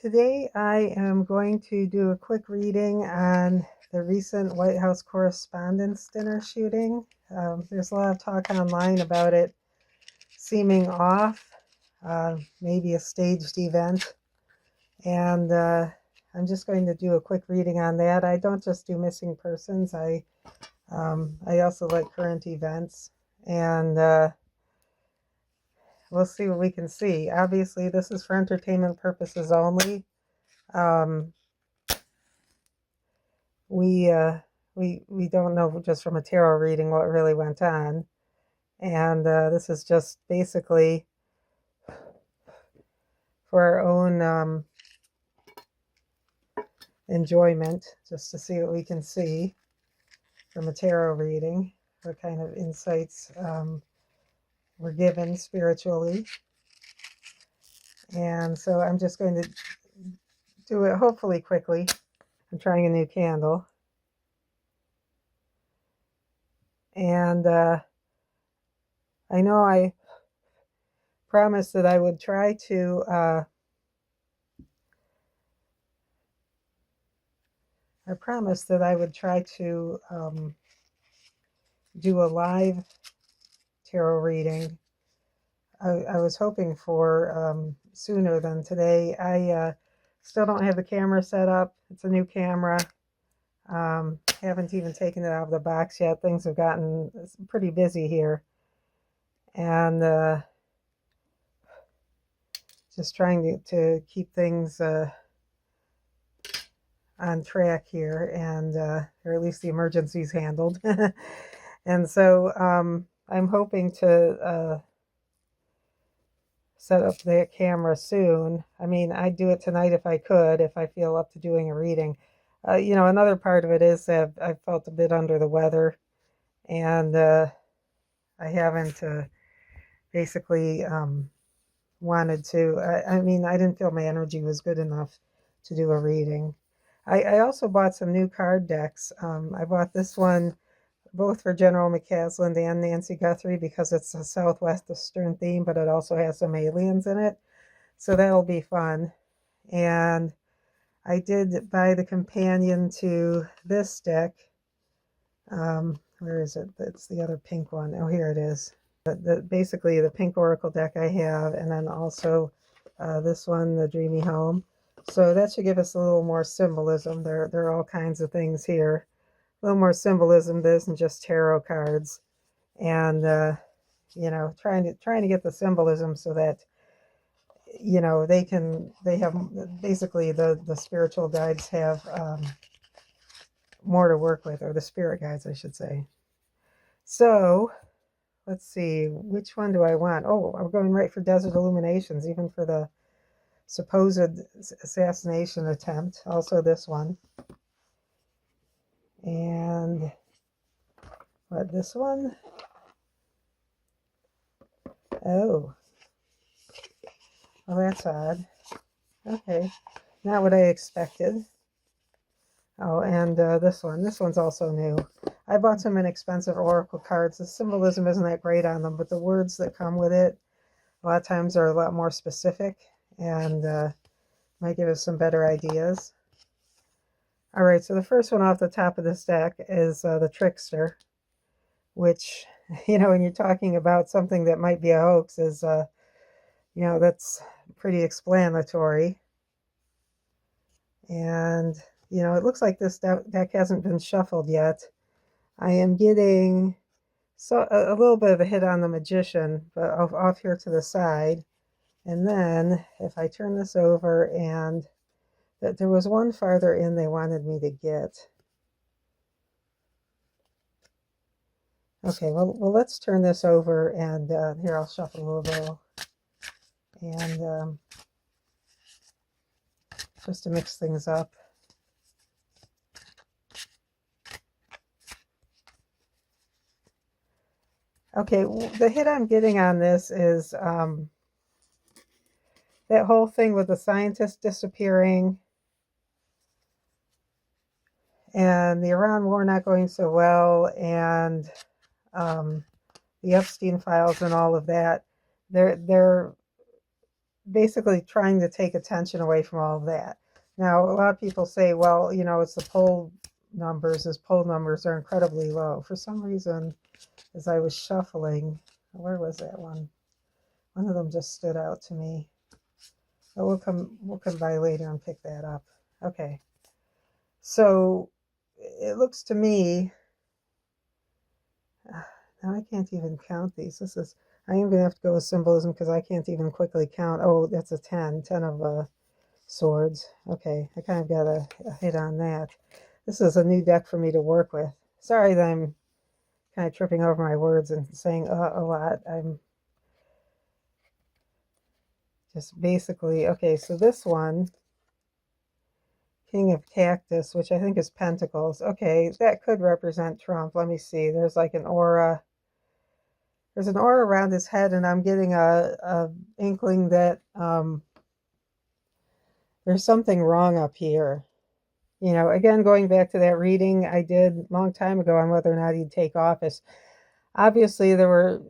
Today I am going to do a quick reading on the recent White House Correspondents Dinner shooting. There's a lot of talk online about it seeming off, maybe a staged event, and I'm just going to do a quick reading on that. I don't just do missing persons. I also like current events, and we'll see what we can see. Obviously, this is for entertainment purposes only. We don't know just from a tarot reading what really went on, and this is just basically for our own enjoyment, just to see what we can see from a tarot reading, what kind of insights we're given spiritually. And so I'm just going to do it hopefully quickly. I'm trying a new candle. And I know I promised that I would try to do a live tarot reading. I was hoping for sooner than today. I still don't have the camera set up. It's a new camera. Haven't even taken it out of the box yet. Things have gotten pretty busy here. And just trying to keep things on track here, and or at least the emergencies handled. And so I'm hoping to set up the camera soon. I mean, I'd do it tonight if I could, if I feel up to doing a reading. Another part of it is that I felt a bit under the weather, and I haven't basically wanted to. I mean, I didn't feel my energy was good enough to do a reading. I also bought some new card decks. I bought this one both for General McCaslin and Nancy Guthrie because it's a Southwestern theme, but it also has some aliens in it. So that'll be fun. And I did buy the companion to this deck. Where is it? It's the other pink one. Oh, here it is. Basically the pink oracle deck I have, and then also this one, the Dreamy Home. So that should give us a little more symbolism. There are all kinds of things here. A little more symbolism. This isn't just tarot cards. And trying to get the symbolism so that they have basically the spiritual guides have more to work with, or the spirit guides I should say. So let's see, which one do I want? Oh, I'm going right for Desert Illuminations, even for the supposed assassination attempt. Also this one. And what, this one? Oh, well, that's odd. Okay, not what I expected. Oh, and this one's also new. I bought some inexpensive oracle cards. The symbolism isn't that great on them, but the words that come with it a lot of times are a lot more specific, and might give us some better ideas. All right, so the first one off the top of this deck is the Trickster, which, when you're talking about something that might be a hoax, is, that's pretty explanatory. And, it looks like this deck hasn't been shuffled yet. I am getting a little bit of a hit on the Magician, but off here to the side. And then if I turn this over, and that there was one farther in they wanted me to get. Okay, well let's turn this over, and here I'll shuffle a little, and just to mix things up. Okay, the hit I'm getting on this is that whole thing with the scientist disappearing, and the Iran war not going so well, and the Epstein files and all of that. They're basically trying to take attention away from all of that. Now, a lot of people say, well, it's the poll numbers. His poll numbers are incredibly low. For some reason, as I was shuffling, where was that one? One of them just stood out to me. But we'll come by later and pick that up. Okay. So it looks to me, now I can't even count these. I am going to have to go with symbolism because I can't even quickly count. Oh, that's a 10 of swords. Okay, I kind of got a hit on that. This is a new deck for me to work with. Sorry that I'm kind of tripping over my words and saying a lot. I'm just basically, okay, so this one, King of Cactus, which I think is Pentacles. Okay, that could represent Trump. Let me see. There's like an aura. There's an aura around his head, and I'm getting a inkling that there's something wrong up here. Again, going back to that reading I did a long time ago on whether or not he'd take office. Obviously, there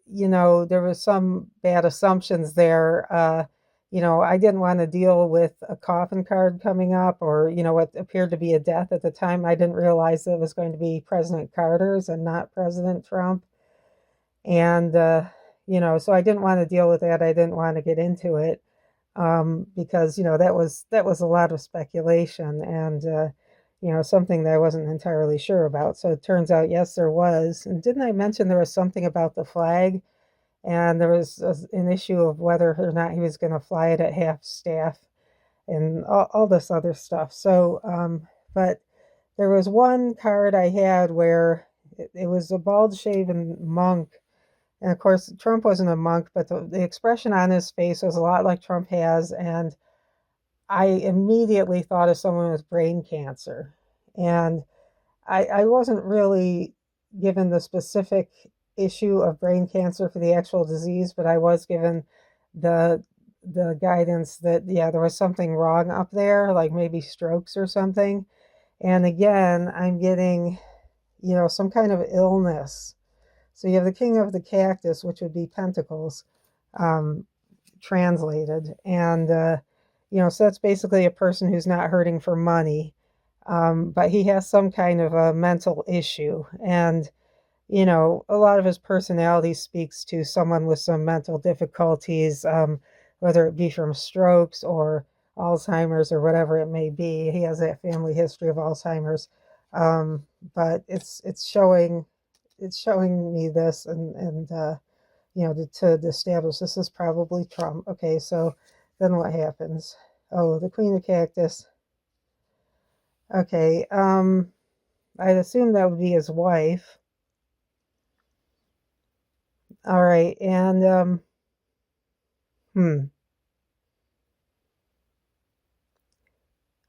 was some bad assumptions there. I didn't want to deal with a coffin card coming up or, what appeared to be a death at the time. I didn't realize that it was going to be President Carter's and not President Trump. And, so I didn't want to deal with that. I didn't want to get into it. Because that was a lot of speculation and something that I wasn't entirely sure about. So it turns out, yes, there was. And didn't I mention there was something about the flag? And there was an issue of whether or not he was going to fly it at half staff and all this other stuff. So, but there was one card I had where it was a bald-shaven monk. And of course, Trump wasn't a monk, but the expression on his face was a lot like Trump has. And I immediately thought of someone with brain cancer. And I wasn't really given the specific issue of brain cancer for the actual disease, but I was given the guidance that, yeah, there was something wrong up there, like maybe strokes or something. And again, I'm getting, some kind of illness. So you have the King of the Cactus, which would be Pentacles, translated. And, so that's basically a person who's not hurting for money, but he has some kind of a mental issue. And, a lot of his personality speaks to someone with some mental difficulties, whether it be from strokes or Alzheimer's or whatever it may be. He has that family history of Alzheimer's. But it's showing me this and to establish this is probably Trump. Okay, so then what happens? Oh, the Queen of Cactus. Okay, I'd assume that would be his wife. All right, and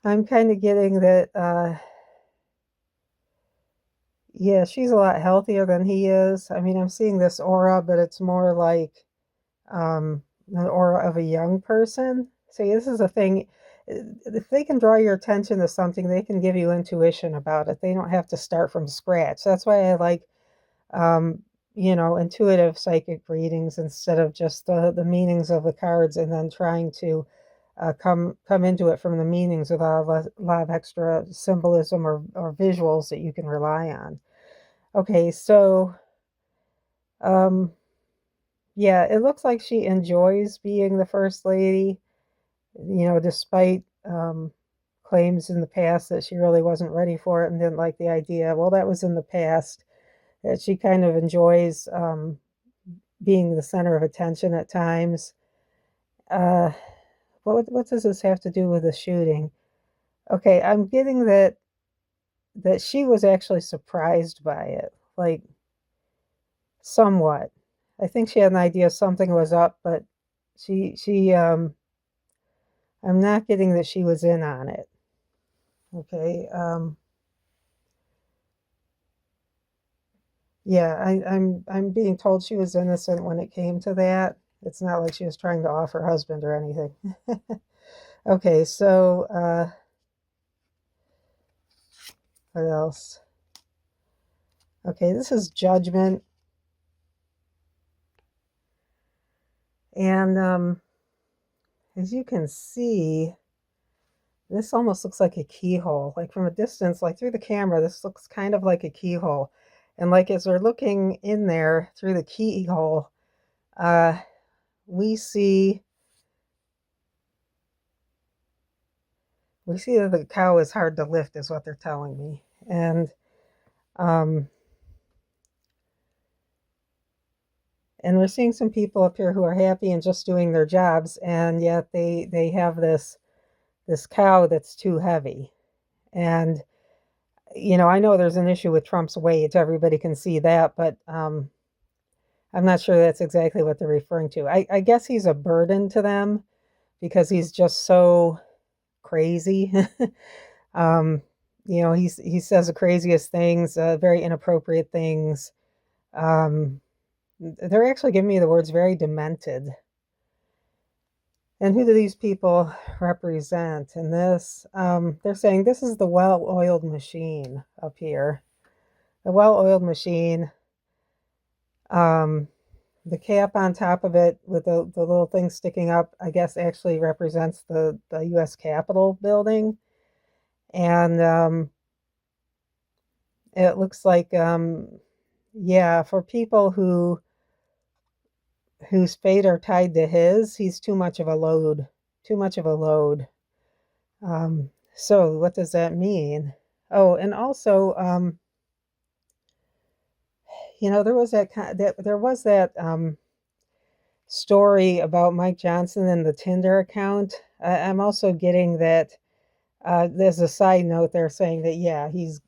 I'm kind of getting that yeah, she's a lot healthier than he is. I mean, I'm seeing this aura, but it's more like an aura of a young person. See, this is a thing. If they can draw your attention to something, they can give you intuition about it. They don't have to start from scratch. That's why I like, intuitive psychic readings instead of just the meanings of the cards and then trying to come into it from the meanings without a lot of extra symbolism or visuals that you can rely on. Okay, so yeah, it looks like she enjoys being the first lady, despite claims in the past that she really wasn't ready for it and didn't like the idea. Well, that was in the past. That she kind of enjoys being the center of attention at times. What does this have to do with the shooting? Okay, I'm getting that she was actually surprised by it, like somewhat. I think she had an idea something was up, but I'm not getting that she was in on it. Okay, yeah, I'm being told she was innocent when it came to that. It's not like she was trying to off her husband or anything. Okay, so what else? Okay, this is Judgment. And as you can see, this almost looks like a keyhole. Like from a distance, like through the camera, this looks kind of like a keyhole. And like as we're looking in there through the keyhole, uh, we see that the cow is hard to lift, is what they're telling me. Um, and we're seeing some people up here who are happy and just doing their jobs, and yet they have this cow that's too heavy. And I know there's an issue with Trump's weight. Everybody can see that, but I'm not sure that's exactly what they're referring to. I guess he's a burden to them because he's just so crazy. um, he says the craziest things, very inappropriate things. Um, they're actually giving me the words very demented. And who do these people represent in this? They're saying this is the well-oiled machine up here. The well-oiled machine. Um, the cap on top of it with the little thing sticking up, I guess, actually represents the U.S. Capitol building. And it looks like, yeah, for people whose fate are tied to his, he's too much of a load. Too much of a load. So what does that mean? Oh, and also, there was that story about Mike Johnson and the Tinder account. I'm also getting that there's a side note there saying that, yeah, he's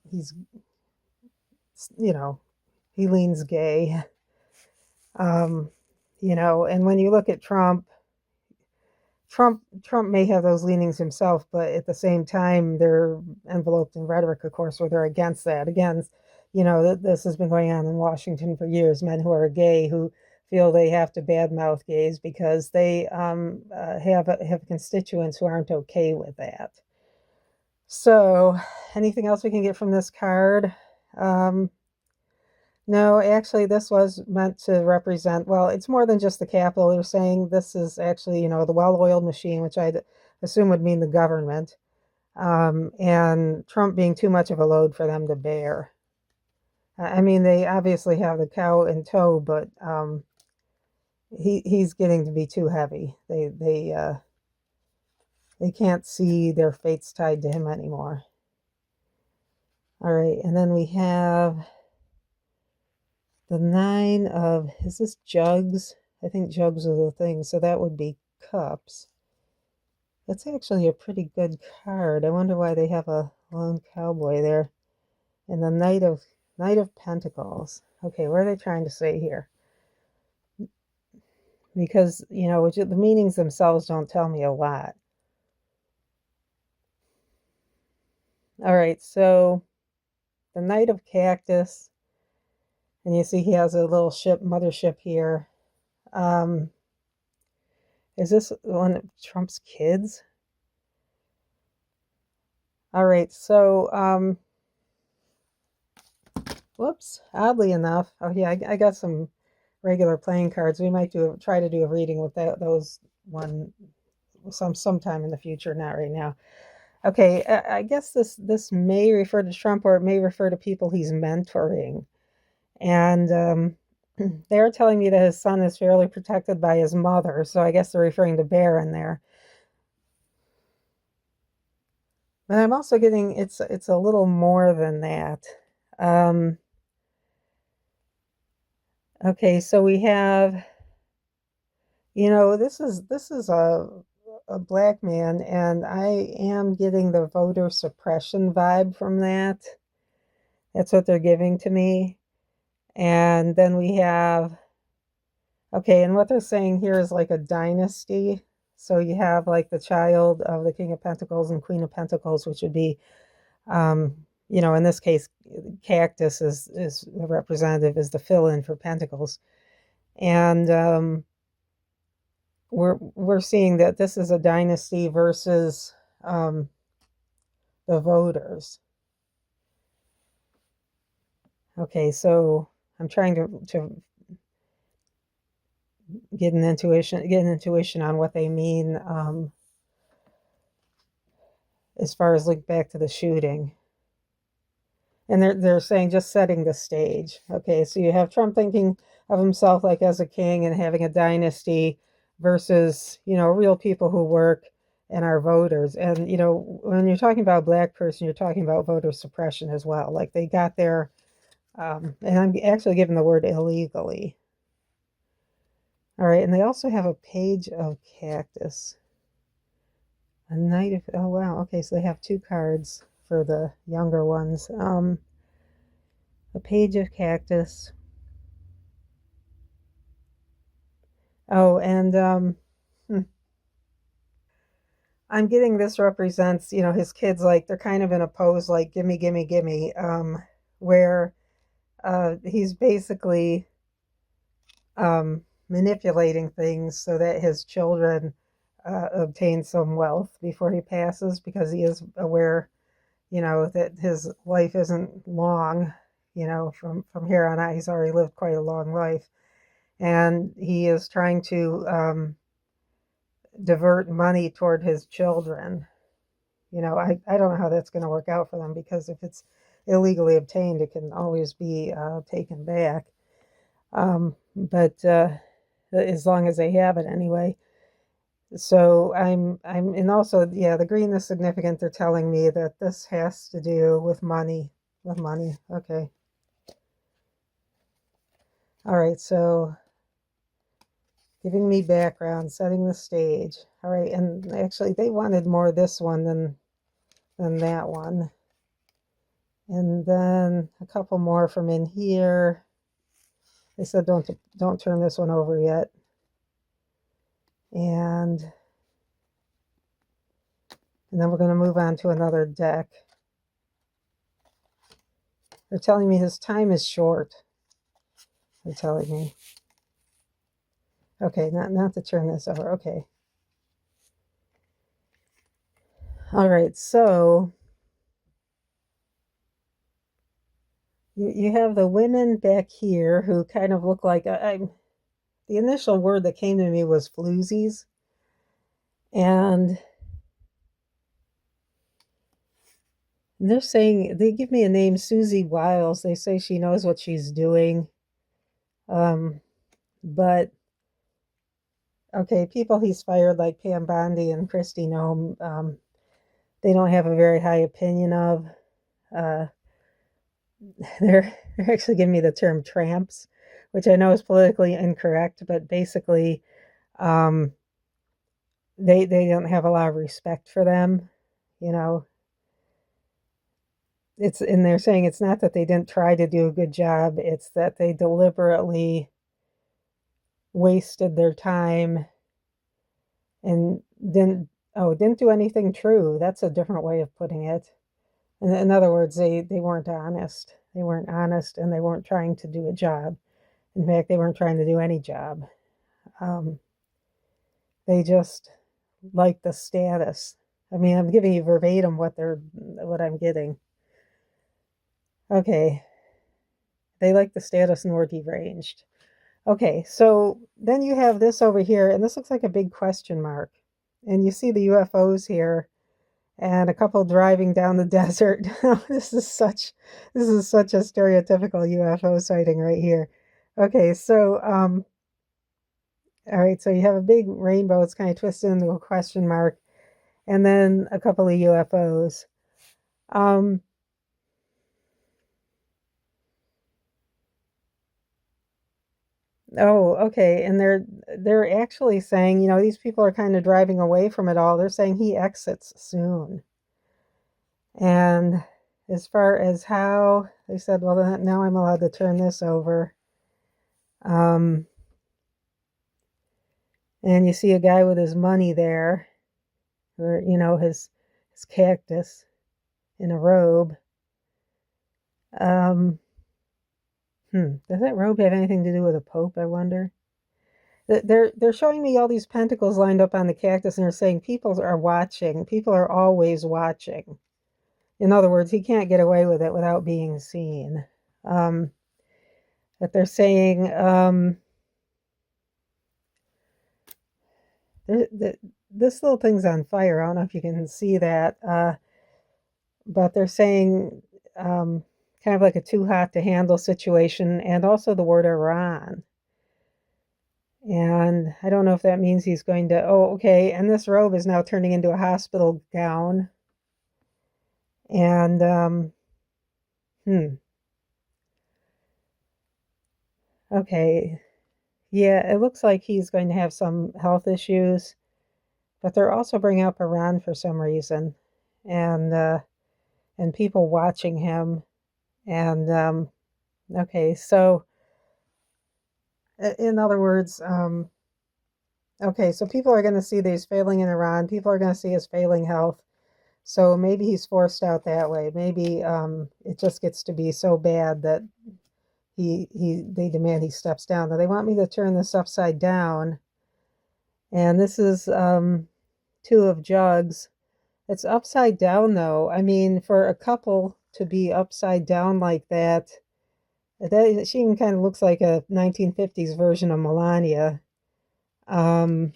he leans gay. Um, and when you look at Trump may have those leanings himself, but at the same time, they're enveloped in rhetoric, of course, where they're against that. Again, this has been going on in Washington for years. Men who are gay who feel they have to badmouth gays because they have constituents who aren't okay with that. So, anything else we can get from this card? No, actually, this was meant to represent, well, it's more than just the Capitol. They're saying this is actually, the well-oiled machine, which I'd assume would mean the government, and Trump being too much of a load for them to bear. I mean, they obviously have the cow in tow, but he's getting to be too heavy. They can't see their fates tied to him anymore. All right, and then we have the 9 of, is this jugs? I think jugs are the thing, so that would be cups. That's actually a pretty good card. I wonder why they have a lone cowboy there. And the Knight of Pentacles. Okay, what are they trying to say here? Because, the meanings themselves don't tell me a lot. All right, so the Knight of Cactus, and you see he has a little mothership here. Is this one of Trump's kids? All right, so, whoops, oddly enough, oh yeah, I got some regular playing cards. We might try to do a reading with those one sometime in the future, not right now. Okay, I guess this may refer to Trump, or it may refer to people he's mentoring. And they're telling me that his son is fairly protected by his mother, so I guess they're referring to Bear in there. But I'm also getting it's a little more than that. Okay, so we have, this is a black man, and I am getting the voter suppression vibe from that. That's what they're giving to me. And then we have, okay, and what they're saying here is like a dynasty. So you have like the child of the King of Pentacles and Queen of Pentacles, which would be, in this case, Cactus is the representative, is the fill-in for Pentacles. And we're seeing that this is a dynasty versus the voters. Okay, so I'm trying to get an intuition on what they mean as far as link back to the shooting. And they're saying just setting the stage. Okay, so you have Trump thinking of himself like as a king and having a dynasty versus, real people who work and are voters. And, when you're talking about a black person, you're talking about voter suppression as well. Like they got there, and I'm actually giving the word illegally. All right, and they also have a page of cactus. A night of, oh wow, okay, so they have two cards for the younger ones. A page of cactus. Oh, and I'm getting this represents, his kids like they're kind of in a pose like gimme, gimme, gimme, where he's basically manipulating things so that his children obtain some wealth before he passes because he is aware, that his life isn't long, from here on out, he's already lived quite a long life. And he is trying to divert money toward his children. I don't know how that's going to work out for them because if it's illegally obtained, it can always be taken back. But as long as they have it anyway. So and also, yeah, the green is significant. They're telling me that this has to do with money, Okay. All right. So giving me background, setting the stage. All right. And actually they wanted more of this one than that one. And then a couple more from in here. They said don't turn this one over yet. And then we're going to move on to another deck. They're telling me his time is short. They're telling me. Okay, not to turn this over. Okay. All right, so you have the women back here who kind of look like the initial word that came to me was floozies. And they're saying, they give me a name, Susie Wiles. They say she knows what she's doing. But, okay, people he's fired like Pam Bondi and Kristi Noem, they don't have a very high opinion of. They're actually giving me the term tramps, which I know is politically incorrect, but basically, they don't have a lot of respect for them, and they're saying it's not that they didn't try to do a good job, it's that they deliberately wasted their time and didn't do anything true. That's a different way of putting it. In other words, they weren't honest. They weren't honest and they weren't trying to do a job. In fact, they weren't trying to do any job. They just like the status. I mean, I'm giving you verbatim what I'm getting. Okay. They like the status and were deranged. Okay, so then you have this over here, and this looks like a big question mark. And you see the UFOs here, and a couple driving down the desert. This is such a stereotypical UFO sighting right here. Okay, so all right, so you have a big rainbow. It's kind of twisted into a question mark, and then a couple of UFOs. Oh, okay. And they're actually saying, these people are kind of driving away from it all. They're saying he exits soon. And as far as how, they said, well, now I'm allowed to turn this over. And you see a guy with his money there, or, his cactus in a robe. Does that robe have anything to do with a pope, I wonder? They're showing me all these pentacles lined up on the cactus, and they're saying people are watching. People are always watching. In other words, he can't get away with it without being seen. But they're saying This little thing's on fire. I don't know if you can see that, but they're saying um, kind of like a too hot to handle situation, and also the word Iran. And I don't know if that means he's going to, oh, okay. And this robe is now turning into a hospital gown. And, okay. Yeah, it looks like he's going to have some health issues, but they're also bringing up Iran for some reason, and people watching him. And okay, so in other words, okay, so people are going to see that he's failing in Iran. People are going to see his failing health. So maybe he's forced out that way. Maybe it just gets to be so bad that they demand he steps down. Now they want me to turn this upside down, and this is two of jugs. It's upside down though. I mean, for a couple to be upside down like that, she even kind of looks like a 1950s version of Melania. Um,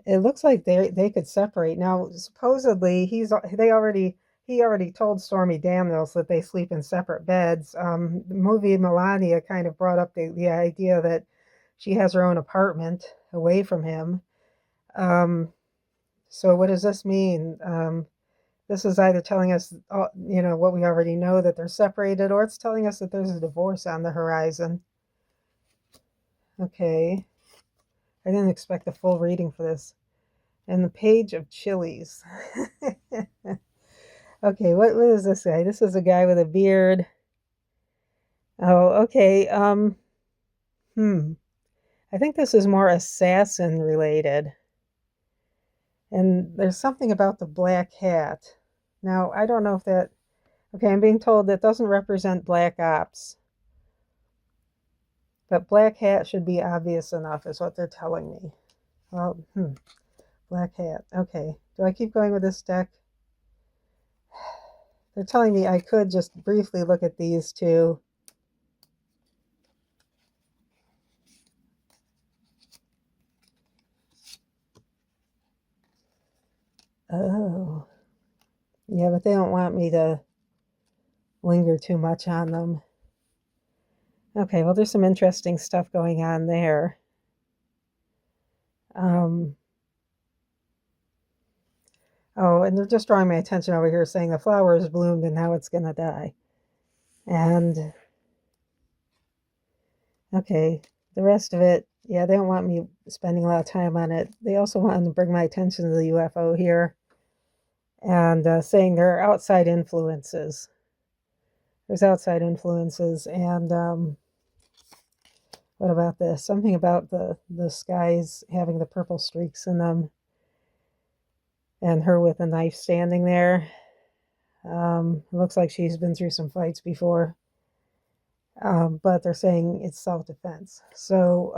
it looks like they could separate. Now, supposedly he already told Stormy Daniels that they sleep in separate beds. The movie Melania kind of brought up the idea that she has her own apartment away from him. So what does this mean? This is either telling us, what we already know, that they're separated, or it's telling us that there's a divorce on the horizon. Okay. I didn't expect a full reading for this. And the page of chilies. Okay, what is this guy? This is a guy with a beard. Oh, okay. I think this is more assassin related. And there's something about the black hat. Now, I don't know if that... Okay, I'm being told that doesn't represent black ops. But black hat should be obvious enough, is what they're telling me. Well, black hat. Okay. Do I keep going with this deck? They're telling me I could just briefly look at these two. Oh. Yeah, but they don't want me to linger too much on them. Okay, well, there's some interesting stuff going on there. Oh, and they're just drawing my attention over here, saying the flower has bloomed and now it's going to die. And, okay, the rest of it, yeah, they don't want me spending a lot of time on it. They also want to bring my attention to the UFO here, and saying there are outside influences. There's outside influences, and what about this? Something about the skies having the purple streaks in them, and her with a knife standing there. It looks like she's been through some fights before, but they're saying it's self-defense. So,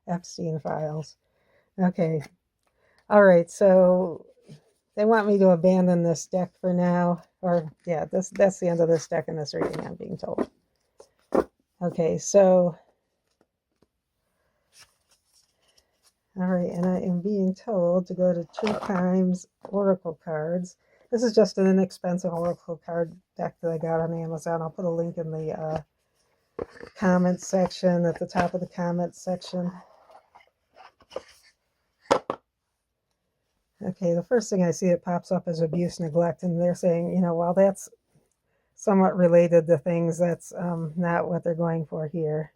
Epstein files. Okay. All right, so they want me to abandon this deck for now. Or, yeah, that's the end of this deck in this reading, I'm being told. Okay, so... All right, and I am being told to go to 2 times Oracle cards. This is just an inexpensive Oracle card deck that I got on Amazon. I'll put a link in the comments section, at the top of the comments section. Okay, the first thing I see that pops up is abuse, neglect, and they're saying, while that's somewhat related to things, that's not what they're going for here.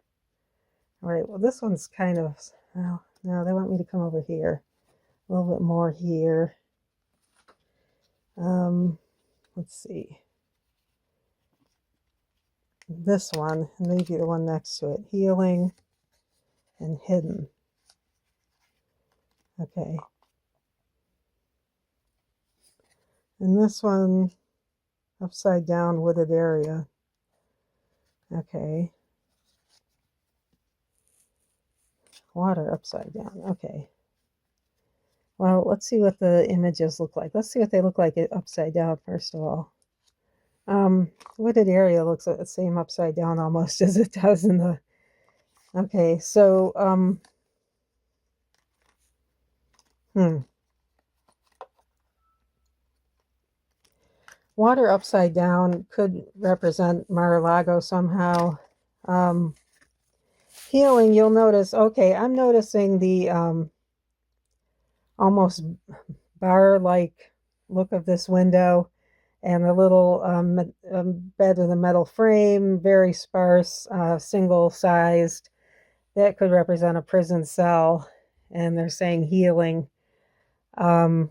All right, well, this one's kind of, well, no, they want me to come over here. A little bit more here. Let's see. This one, and maybe the one next to it. Healing and hidden. Okay. And this one, upside down wooded area. Okay. Water upside down. Okay. Well, let's see what the images look like. Let's see what they look like upside down, first of all. Wooded area looks like the same upside down almost as it does in the Okay, so, water upside down could represent Mar-a-Lago somehow. Um, healing, you'll notice, okay, I'm noticing the almost bar-like look of this window and the little bed with a metal frame, very sparse, single-sized. That could represent a prison cell, and they're saying healing. Um,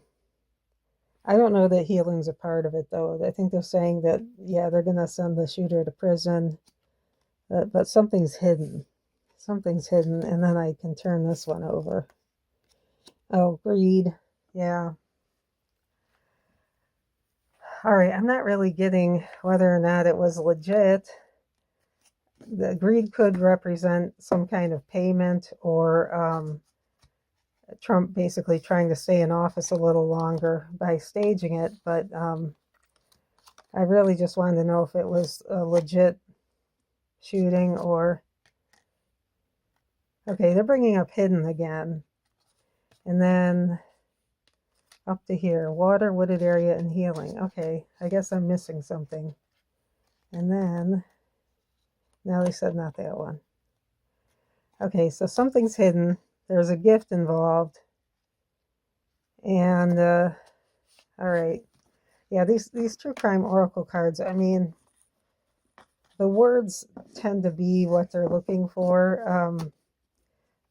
I don't know that healing's a part of it, though. I think they're saying that, yeah, they're going to send the shooter to prison, but something's hidden. Something's hidden, and then I can turn this one over. Oh, greed. Yeah. All right, I'm not really getting whether or not it was legit. The greed could represent some kind of payment or Trump basically trying to stay in office a little longer by staging it, but I really just wanted to know if it was a legit shooting or... Okay, they're bringing up hidden again. And then up to here, water, wooded area, and healing. Okay, I guess I'm missing something. And then, now they said not that one. Okay, so something's hidden. There's a gift involved. And, all right. Yeah, these true crime oracle cards, I mean, the words tend to be what they're looking for,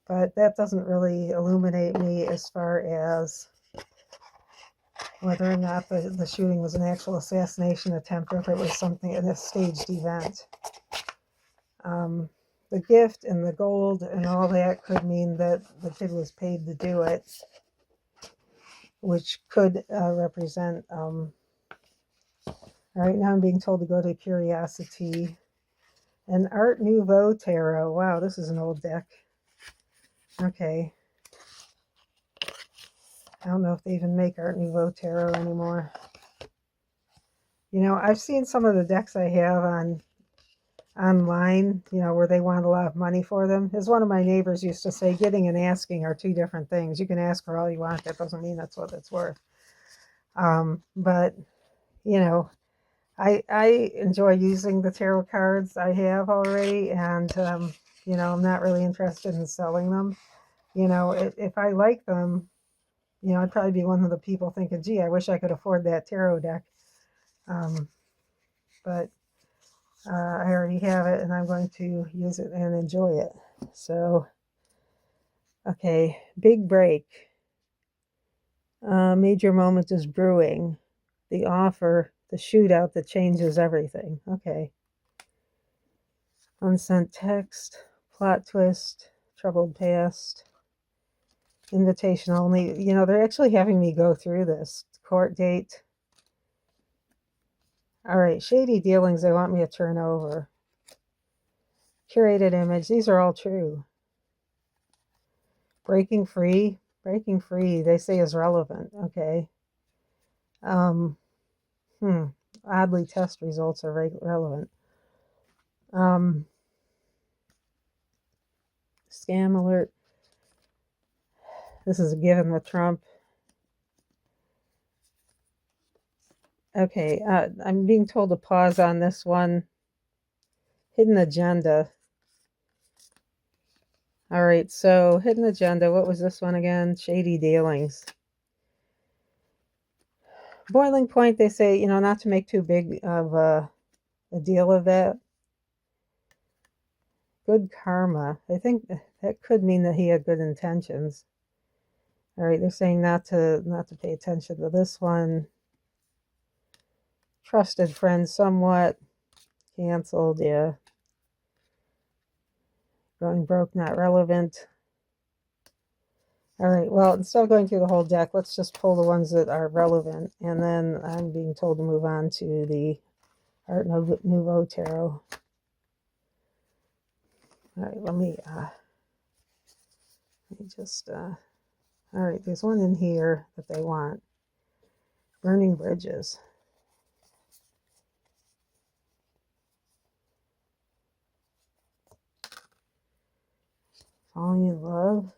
but that doesn't really illuminate me as far as whether or not the shooting was an actual assassination attempt or if it was something in a staged event. The gift and the gold and all that could mean that the kid was paid to do it, which could represent... all right, now I'm being told to go to Curiosity. An Art Nouveau Tarot. Wow, this is an old deck. Okay. I don't know if they even make Art Nouveau Tarot anymore. You know, I've seen some of the decks I have online, you know, where they want a lot of money for them. As one of my neighbors used to say, getting and asking are two different things. You can ask for all you want. That doesn't mean that's what it's worth. But, you know, I enjoy using the tarot cards I have already, and, you know, I'm not really interested in selling them. You know, if I like them, you know, I'd probably be one of the people thinking, gee, I wish I could afford that tarot deck. But I already have it, and I'm going to use it and enjoy it. So, okay, big break. Major moment is brewing. The offer, the shootout that changes everything. Okay. Unsent text, plot twist, troubled past, invitation only. You know, they're actually having me go through this. Court date. All right, shady dealings they want me to turn over. Curated image, these are all true. Breaking free, they say is relevant. Okay. Oddly, test results are relevant. Scam alert. This is a given with Trump. Okay, I'm being told to pause on this one. Hidden agenda. All right, so hidden agenda. What was this one again? Shady dealings. Boiling point, they say, you know, not to make too big of a deal of that. Good karma. I think that could mean that he had good intentions. All right, they're saying not to pay attention to this one. Trusted friend, somewhat. Canceled, yeah. Going broke, not relevant. All right, well, instead of going through the whole deck, let's just pull the ones that are relevant. And then I'm being told to move on to the Art Nouveau Tarot. All right, let me just, all right, there's one in here that they want. Burning bridges. Falling in love.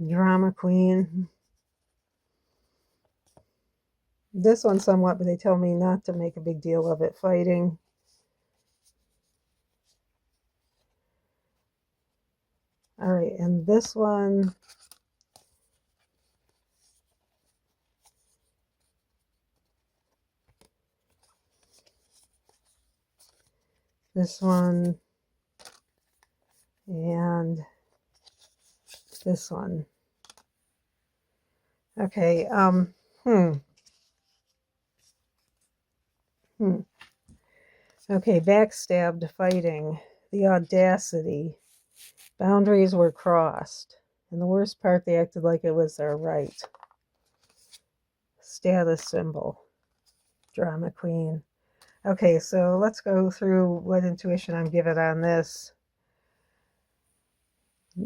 Drama queen. This one somewhat, but they tell me not to make a big deal of it. Fighting. All right, and this one. This one. And this one. Okay, Okay, backstabbed, fighting, the audacity, boundaries were crossed, and the worst part, they acted like it was their right. Status symbol, drama queen. Okay, so let's go through what intuition I'm given on this.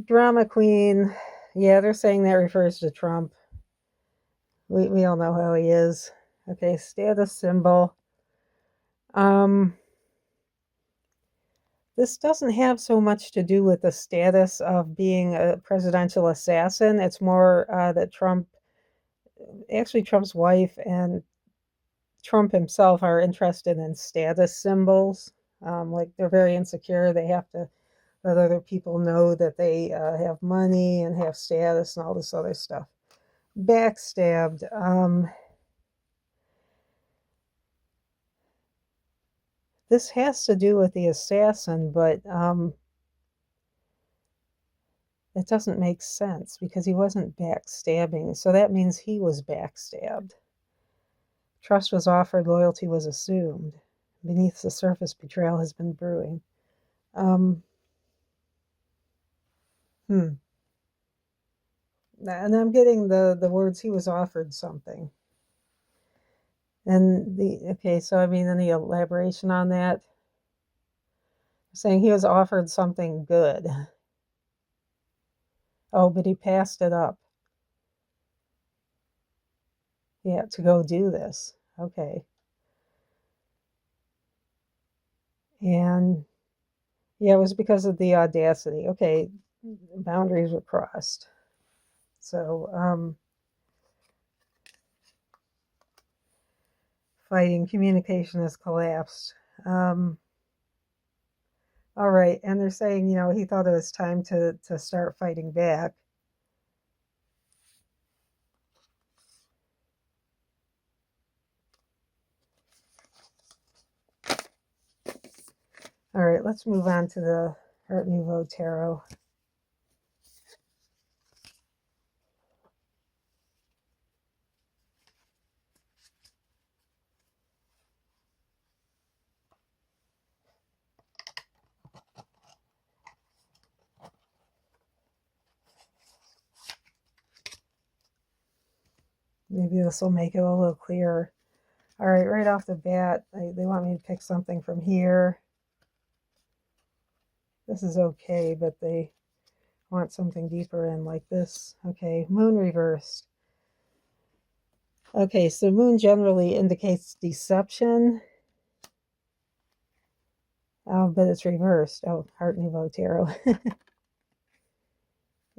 Drama queen, yeah, they're saying that refers to Trump. We all know how he is. Okay, status symbol. This doesn't have so much to do with the status of being a presidential assassin. It's more that Trump's wife and Trump himself are interested in status symbols. Like they're very insecure. They have to let other people know that they have money and have status and all this other stuff. Backstabbed. This has to do with the assassin, but it doesn't make sense because he wasn't backstabbing. So that means he was backstabbed. Trust was offered, loyalty was assumed. Beneath the surface, betrayal has been brewing. And I'm getting the words he was offered something. And okay, so I mean, any elaboration on that? Saying he was offered something good. Oh, but he passed it up. Yeah, to go do this. Okay. And yeah, it was because of the audacity. Okay, boundaries were crossed. So, fighting, communication has collapsed. All right, and they're saying, he thought it was time to start fighting back. All right, let's move on to the Art Nouveau Tarot. Maybe this will make it a little clearer. All right, right off the bat, they want me to pick something from here. This is okay, but they want something deeper in like this. Okay, moon reversed. Okay, so moon generally indicates deception. But it's reversed. Oh, Art Nouveau Tarot.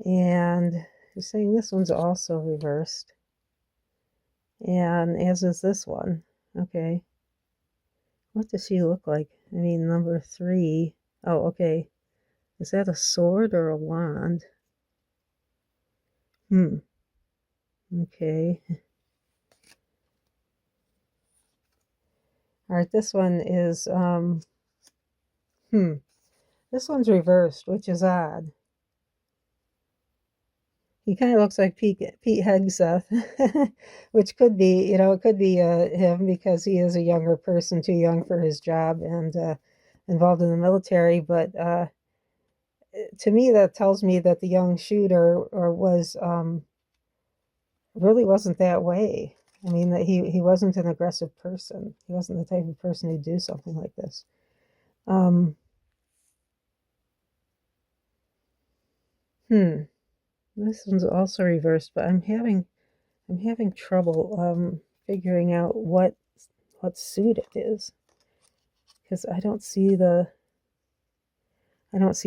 And you're saying this one's also reversed. And as is this one. Okay. What does she look like? I mean, number 3. Oh, okay. Is that a sword or a wand? Okay. All right, this one is, this one's reversed, which is odd. He kind of looks like Pete Hegseth, which could be, it could be him because he is a younger person, too young for his job and involved in the military. But to me, that tells me that the young shooter was really wasn't that way. I mean, that he wasn't an aggressive person. He wasn't the type of person who'd do something like this. This one's also reversed, but I'm having trouble figuring out what what suit it is, because I don't see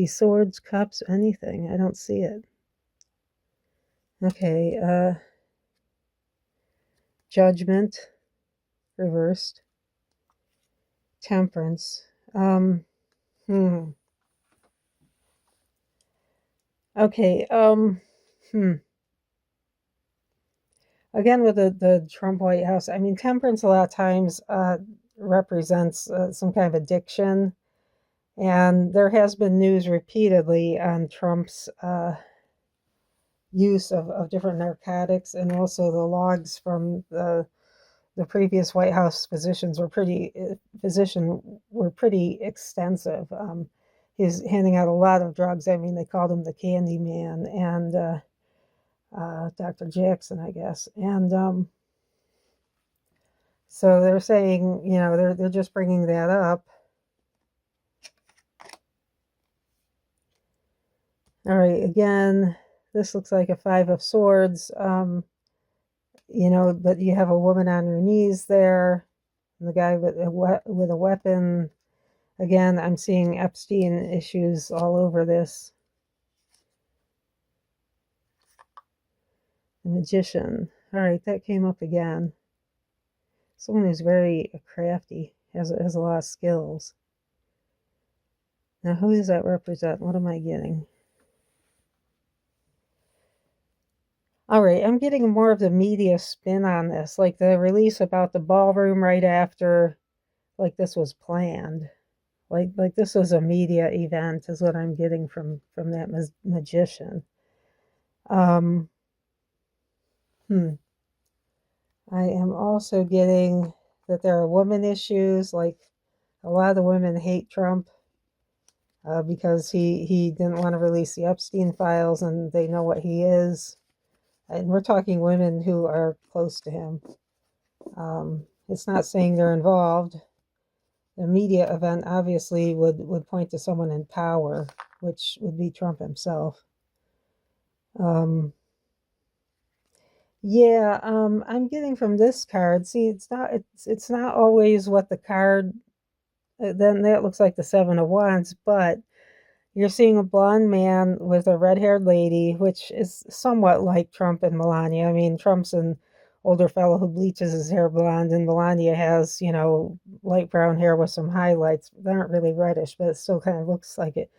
swords, cups, anything. I don't see it. Okay, judgment reversed. Temperance. Hmm. Okay, again with the Trump White House, I mean, temperance a lot of times represents some kind of addiction. And there has been news repeatedly on Trump's use of different narcotics, and also the logs from the previous White House were pretty extensive. He's handing out a lot of drugs. I mean, they called him the Candy Man, and Dr. Jackson, I guess. And so they're saying, they're just bringing that up. All right, again, this looks like a Five of Swords. But you have a woman on her knees there, and the guy with a weapon. Again, I'm seeing Epstein issues all over this. The Magician. All right, that came up again. Someone who's very crafty, has a lot of skills. Now, who does that represent? What am I getting? All right, I'm getting more of the media spin on this, like the release about the ballroom right after, like this was planned. Like this was a media event is what I'm getting from that magician. I am also getting that there are women issues, like a lot of the women hate Trump because he didn't want to release the Epstein files, and they know what he is. And we're talking women who are close to him. It's not saying they're involved. The media event obviously would point to someone in power, which would be Trump himself. I'm getting from this card. See, it's not always what the card. Then that looks like the Seven of Wands, but you're seeing a blonde man with a red-haired lady, which is somewhat like Trump and Melania. I mean, Trump's an older fellow who bleaches his hair blonde, and Melania has, light brown hair with some highlights. They aren't really reddish, but it still kind of looks like it.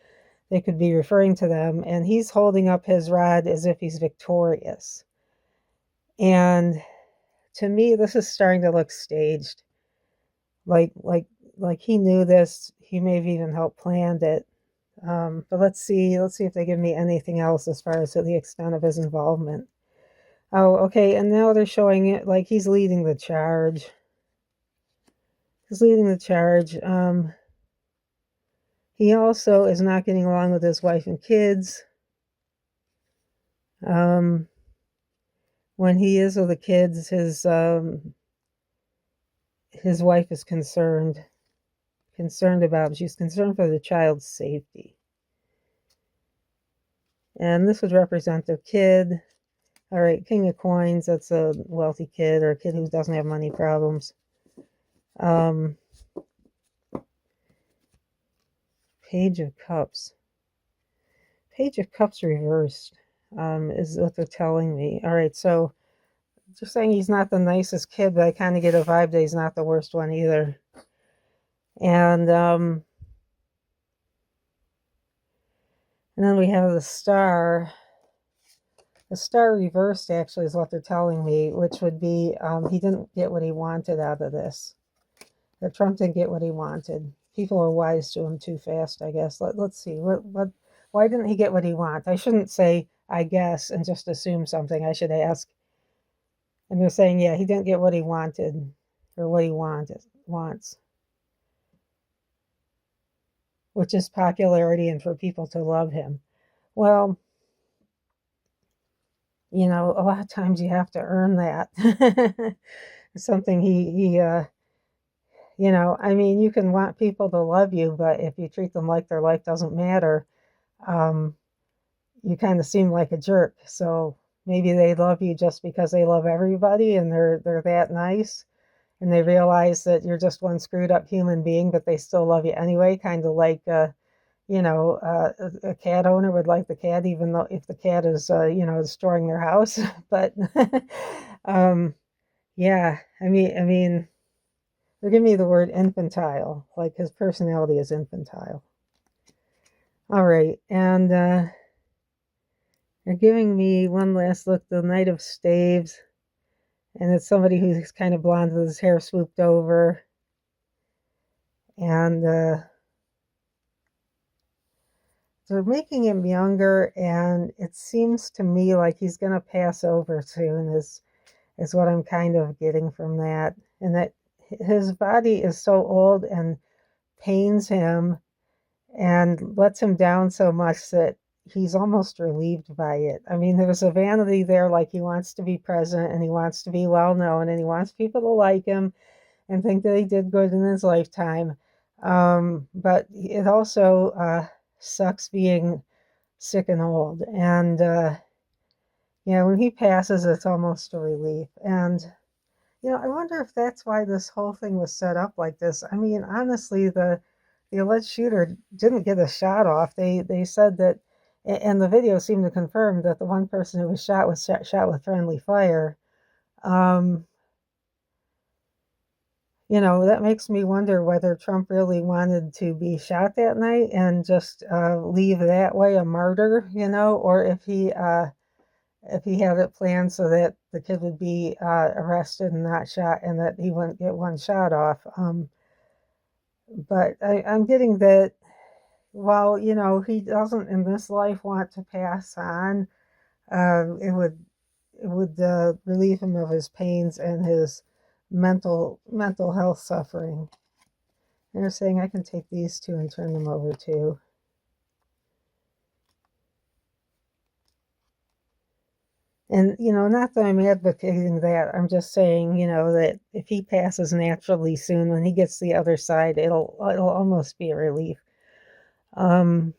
They could be referring to them. And he's holding up his rod as if he's victorious. And to me, this is starting to look staged. Like he knew this. He may have even helped plan it. But let's see if they give me anything else as far as to the extent of his involvement. Oh, okay, and now they're showing it like he's leading the charge. He's leading the charge. He also is not getting along with his wife and kids. When he is with the kids, his wife is concerned about him. She's concerned for the child's safety. And this would represent their kid. All right, King of Coins, that's a wealthy kid or a kid who doesn't have money problems. Page of Cups. Page of Cups reversed is what they're telling me. All right, so just saying he's not the nicest kid, but I kind of get a vibe that he's not the worst one either. And then we have the Star. The Star reversed, actually, is what they're telling me, which would be he didn't get what he wanted out of this. That Trump didn't get what he wanted. People were wise to him too fast, I guess. Let's see. Why didn't he get what he wanted? I shouldn't say, I guess, and just assume something. I should ask. And they're saying, yeah, he didn't get what he wanted, or what he wants, which is popularity and for people to love him. Well, a lot of times you have to earn that. Something I mean, you can want people to love you, but if you treat them like their life doesn't matter, you kind of seem like a jerk. So maybe they love you just because they love everybody and they're that nice. and they realize that you're just one screwed up human being, but they still love you anyway, kind of like a cat owner would like the cat, even though if the cat is, destroying their house. But um, yeah, I mean, forgive me the word infantile, like his personality is infantile. All right, and they're giving me one last look, the Knight of Staves, and it's somebody who's kind of blonde with his hair swooped over, and they're making him younger, and it seems to me like he's going to pass over soon, is what I'm kind of getting from that. And that his body is so old and pains him and lets him down so much that he's almost relieved by it. I mean, there's a vanity there, like he wants to be present and he wants to be well known and he wants people to like him and think that he did good in his lifetime. But it also sucks being sick and old. And when he passes, it's almost a relief. And I wonder if that's why this whole thing was set up like this. I mean, honestly, the alleged shooter didn't get a shot off. They said that, and the video seemed to confirm that the one person who was shot with friendly fire. That makes me wonder whether Trump really wanted to be shot that night and just leave that way a martyr, or if he had it planned so that the kid would be arrested and not shot, and that he wouldn't get one shot off. But I'm getting that while he doesn't in this life want to pass on, it would relieve him of his pains and his mental health suffering. And they're saying I can take these two and turn them over too. And not that I'm advocating that. I'm just saying, that if he passes naturally soon, when he gets to the other side, it'll almost be a relief. Right,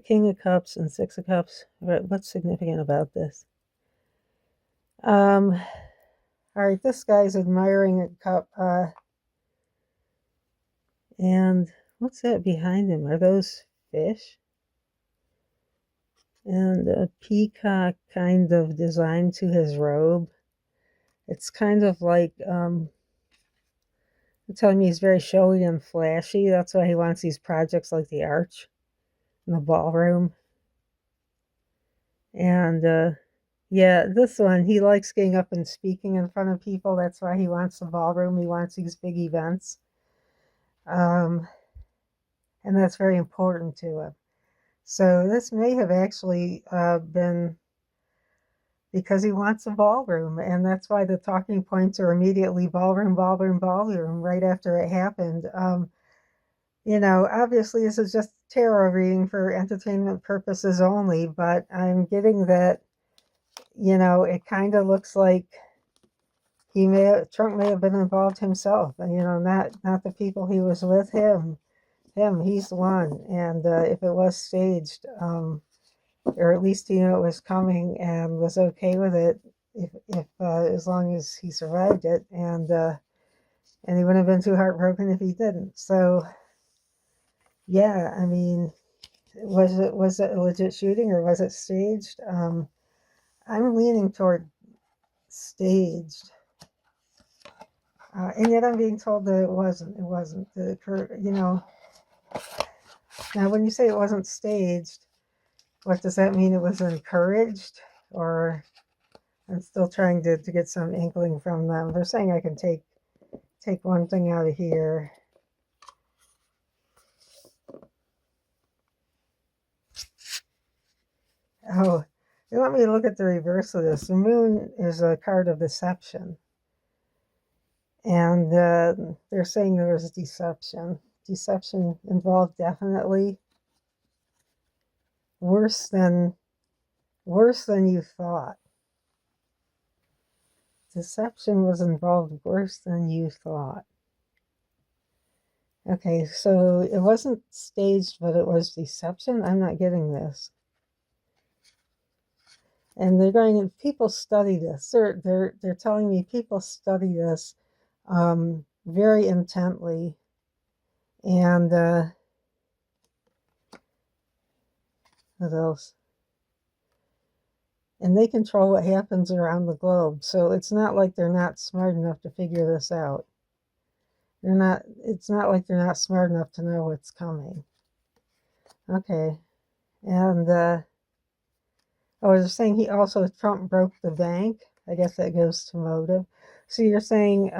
King of Cups and Six of Cups. What's significant about this? All right, this guy's admiring a cup. And what's that behind him? Are those fish? And a peacock kind of design to his robe. It's kind of like, they're telling me he's very showy and flashy. That's why he wants these projects like the Arch and the ballroom. And yeah, this one, he likes getting up and speaking in front of people. That's why he wants the ballroom. He wants these big events. And that's very important to him. So this may have actually been because he wants a ballroom, and that's why the talking points are immediately ballroom, ballroom, ballroom right after it happened. Obviously this is just tarot reading for entertainment purposes only, but I'm getting that, it kind of looks like Trump may have been involved himself, and not the people he was with, he's the one. And if it was staged, or at least he knew it was coming and was okay with it, if as long as he survived it, and he wouldn't have been too heartbroken if he didn't. So yeah, I mean, was it a legit shooting or was it staged? I'm leaning toward staged. And yet I'm being told that it wasn't. It wasn't. Now when you say it wasn't staged, what does that mean? It was encouraged? Or I'm still trying to get some inkling from them. They're saying I can take one thing out of here. Oh, they want me to look at the reverse of this. The moon is a card of deception. And they're saying there was deception. Deception involved definitely worse than you thought. Deception was involved worse than you thought. Okay, so it wasn't staged, but it was deception? I'm not getting this. And people study this. They're telling me people study this very intently. And what else? And they control what happens around the globe. So it's not like they're not smart enough to figure this out. It's not like they're not smart enough to know what's coming. Okay. And I was saying Trump broke the bank. I guess that goes to motive. So you're saying,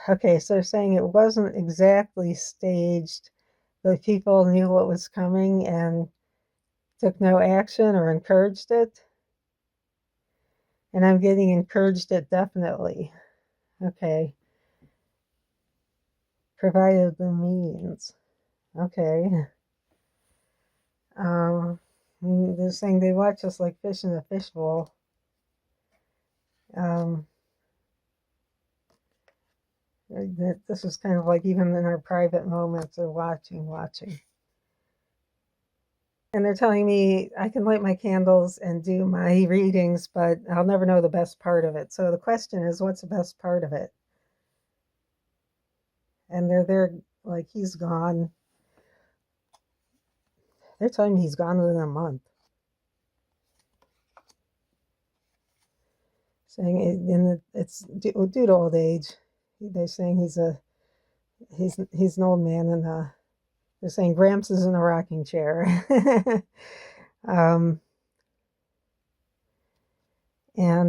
okay, so they're saying it wasn't exactly staged, but people knew what was coming and took no action or encouraged it. And I'm getting encouraged it definitely. Okay. Provided the means. Okay. They're saying they watch us like fish in a fishbowl. This is kind of like even in our private moments, they're watching. And they're telling me I can light my candles and do my readings, but I'll never know the best part of it. So the question is, what's the best part of it? And they're there like he's gone. They're telling me he's gone within a month. Saying it's due to old age. They're saying he's an old man, and they're saying Gramps is in a rocking chair. And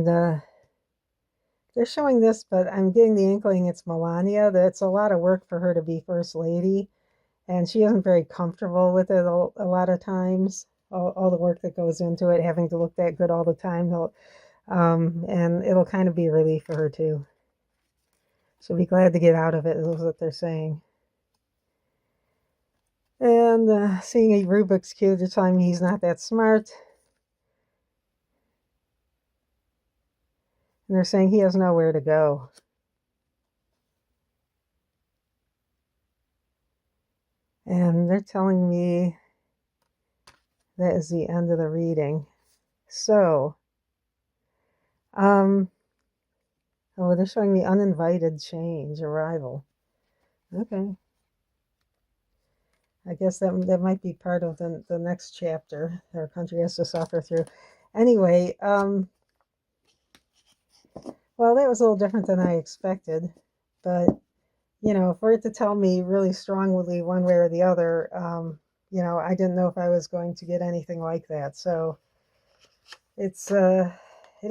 they're showing this, but I'm getting the inkling it's Melania. That it's a lot of work for her to be first lady, and she isn't very comfortable with it a lot of times. All the work that goes into it, having to look that good all the time. And it'll kind of be a relief for her too. She'll be glad to get out of it, is what they're saying. And seeing a Rubik's Cube, they're telling me he's not that smart. And they're saying he has nowhere to go. And they're telling me that is the end of the reading. So, oh, they're showing me uninvited change, arrival. Okay. I guess that might be part of the next chapter our country has to suffer through. Anyway, well, that was a little different than I expected, but for it to tell me really strongly one way or the other, I didn't know if I was going to get anything like that. So it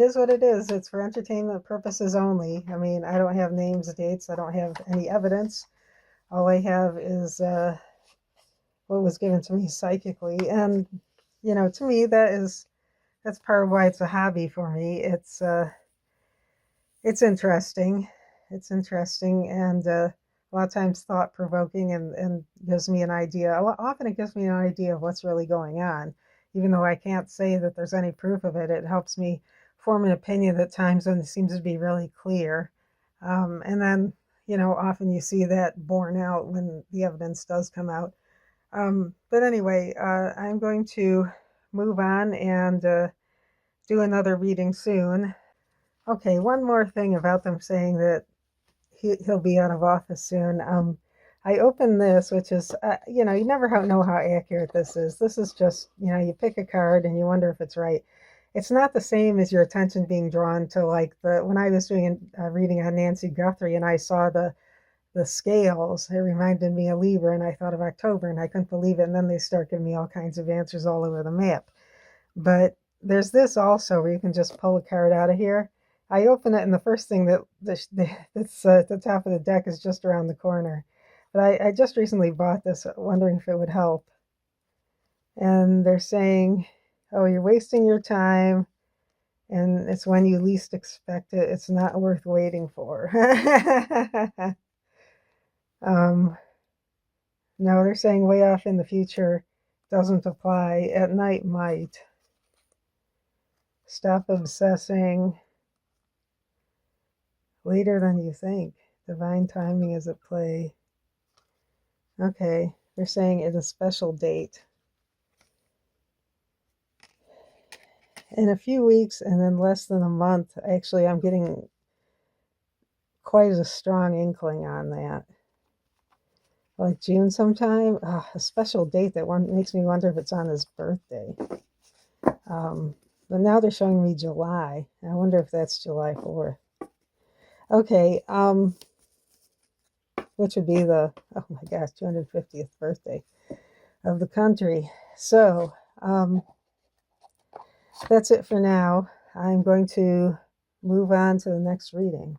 is what it is. It's for entertainment purposes only. I mean, I don't have names, dates. I don't have any evidence. All I have is what was given to me psychically, and to me that's part of why it's a hobby for me. It's interesting. It's interesting, and a lot of times thought provoking, and gives me an idea. Often it gives me an idea of what's really going on, even though I can't say that there's any proof of it. It helps me form an opinion at times when it seems to be really clear, and then often you see that borne out when the evidence does come out. But anyway, I'm going to move on and do another reading soon. Okay, one more thing about them saying that he'll be out of office soon. I opened this, which is, you never know how accurate this is. This is just, you pick a card and you wonder if it's right. It's not the same as your attention being drawn to like when I was doing a reading on Nancy Guthrie and I saw the scales, it reminded me of Libra, and I thought of October, and I couldn't believe it. And then they start giving me all kinds of answers all over the map. But there's this also where you can just pull a card out of here. I open it, and the first thing that's at the top of the deck is just around the corner. But I just recently bought this, wondering if it would help. And they're saying, oh, you're wasting your time, and it's when you least expect it. It's not worth waiting for. No, they're saying way off in the future doesn't apply. At night might. Stop obsessing. Later than you think. Divine timing is at play. Okay, they're saying it's a special date. In a few weeks and then less than a month, actually, I'm getting quite a strong inkling on that. Like June sometime, a special date that one makes me wonder if it's on his birthday. But now they're showing me July. I wonder if that's July 4th. Okay, which would be the, oh my gosh, 250th birthday of the country. So that's it for now. I'm going to move on to the next reading.